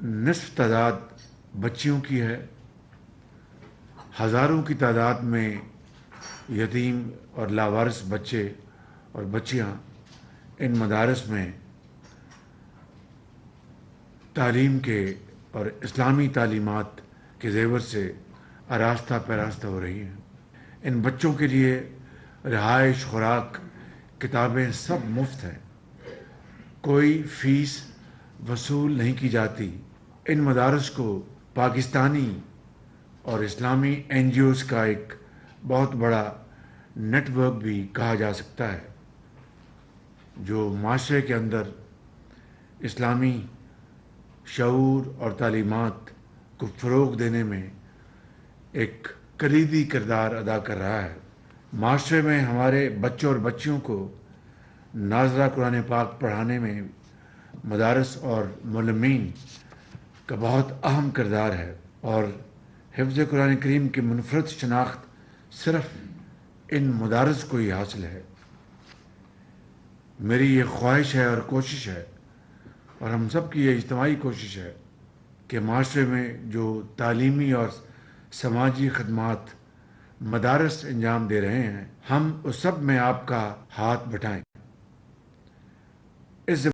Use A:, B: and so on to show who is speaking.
A: نصف تعداد بچیوں کی ہے، ہزاروں کی تعداد میں یتیم اور لاوارث بچے اور بچیاں ان مدارس میں تعلیم کے اور اسلامی تعلیمات کے زیور سے آراستہ پیراستہ ہو رہی ہیں۔ ان بچوں کے لیے رہائش، خوراک، کتابیں سب مفت ہیں، کوئی فیس وصول نہیں کی جاتی۔ ان مدارس کو پاکستانی اور اسلامی این جی اوز کا ایک بہت بڑا نیٹ ورک بھی کہا جا سکتا ہے، جو معاشرے کے اندر اسلامی شعور اور تعلیمات کو فروغ دینے میں ایک کلیدی کردار ادا کر رہا ہے۔ معاشرے میں ہمارے بچوں اور بچیوں کو ناظرہ قرآن پاک پڑھانے میں مدارس اور معلمین کا بہت اہم کردار ہے، اور حفظ قرآن کریم کی منفرد شناخت صرف ان مدارس کو ہی حاصل ہے۔ میری یہ خواہش ہے اور کوشش ہے، اور ہم سب کی یہ اجتماعی کوشش ہے کہ معاشرے میں جو تعلیمی اور سماجی خدمات مدارس انجام دے رہے ہیں، ہم اس سب میں آپ کا ہاتھ بٹائیں۔ اس